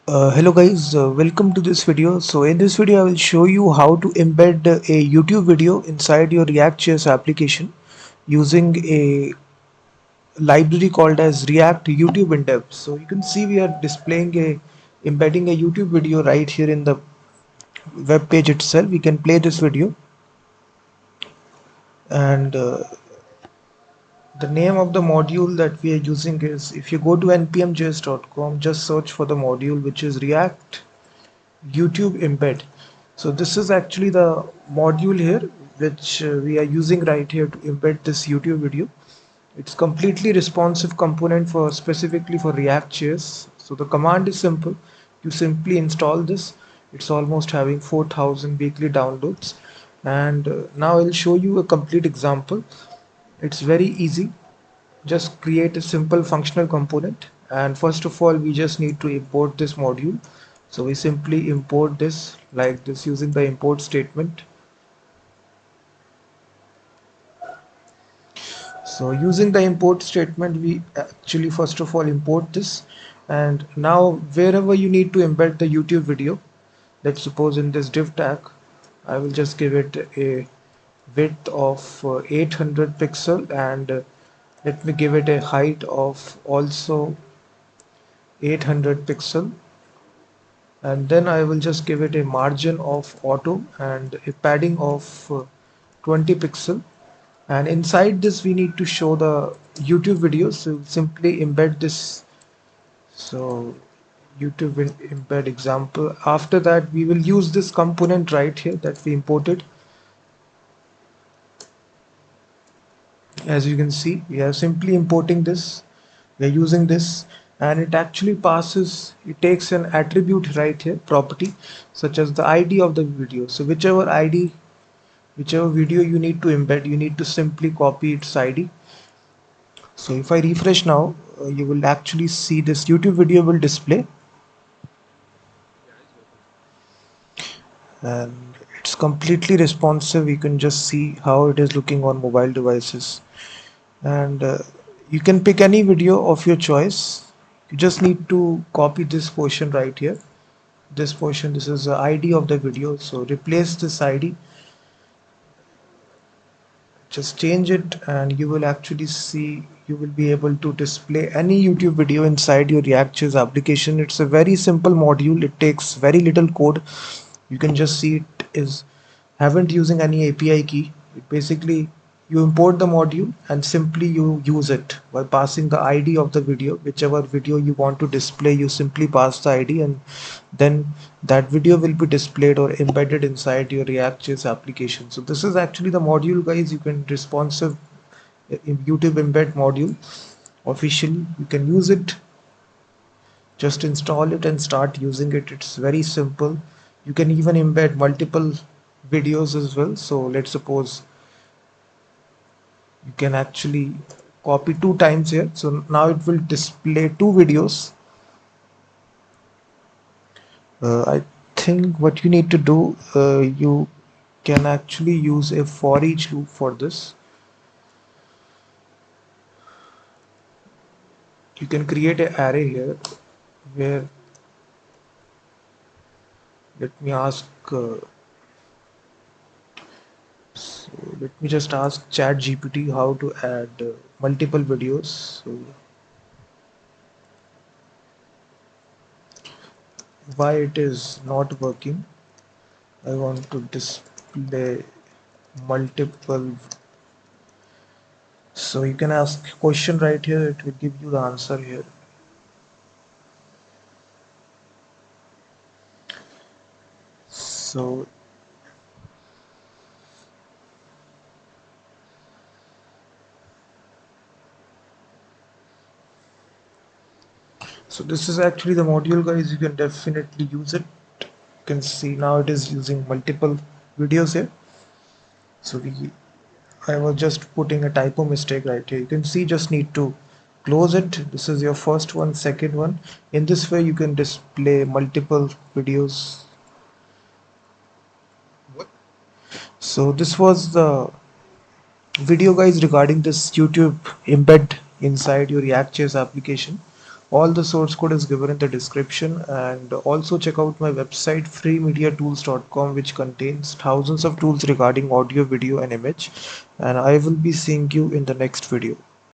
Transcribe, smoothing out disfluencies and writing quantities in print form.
Hello guys, welcome to this video. So in this video I will show you how to embed a YouTube video inside your React.js application using a library called as react-youtube-embed. So you can see we are displaying a embedding a YouTube video right here in the web page itself. We can play this video, and the name of the module that we are using is, if you go to npmjs.com, just search for the module which is React YouTube embed. So this is actually the module here which we are using right here to embed this YouTube video. It's completely responsive component for specifically for React.js. So the command is simple. You simply install this. It's almost having 4,000 weekly downloads. And now I'll show you a complete example. It's very easy. Just create a simple functional component, and first of all we just need to import this module. So we simply import this like this using the import statement. So using the import statement, we actually first of all import this, and now wherever you need to embed the YouTube video, let's suppose in this div tag, I will just give it a width of 800 pixel, and let me give it a height of also 800 pixel, and then I will just give it a margin of auto and a padding of 20 pixel. And inside this we need to show the YouTube video, so simply embed this. So YouTube will embed example. After that we will use this component right here that we imported. As you can see, we are simply importing this, we are using this, and it actually passes, it takes an attribute right here, property, such as the ID of the video. So whichever ID, whichever video you need to embed, you need to simply copy its ID. So if I refresh now, you will actually see this YouTube video will display, and it's completely responsive. You can just see how it is looking on mobile devices, and you can pick any video of your choice. You just need to copy this portion right here, this portion. This is the ID of the video, so replace this ID, just change it, and you will actually see, you will be able to display any YouTube video inside your React.js application. It's a very simple module, it takes very little code. You can just see it is haven't using any API key. It basically, you import the module and simply you use it by passing the ID of the video. Whichever video you want to display, you simply pass the ID, and then that video will be displayed or embedded inside your React.js application. So this is actually the module, guys. You can responsive YouTube embed module officially. You can use it, just install it and start using it. It's very simple. You can even embed multiple videos as well. So let's suppose you can actually copy 2 times here, so now it will display 2 videos. I think what you need to do, you can actually use a for each loop for this. You can create an array here where, let me ask so let me just ask chat GPT how to add multiple videos. So why it is not working, I want to display multiple. So you can ask question right here, it will give you the answer here. So this is actually the module, guys. You can definitely use it. You can see now it is using multiple videos here. So I was just putting a typo mistake right here. You can see, just need to close it. This is your first one, second one. In this way you can display multiple videos. So this was the video, guys, regarding this YouTube embed inside your React.js application. All the source code is given in the description, and also check out my website freemediatools.com, which contains thousands of tools regarding audio, video and image. And I will be seeing you in the next video.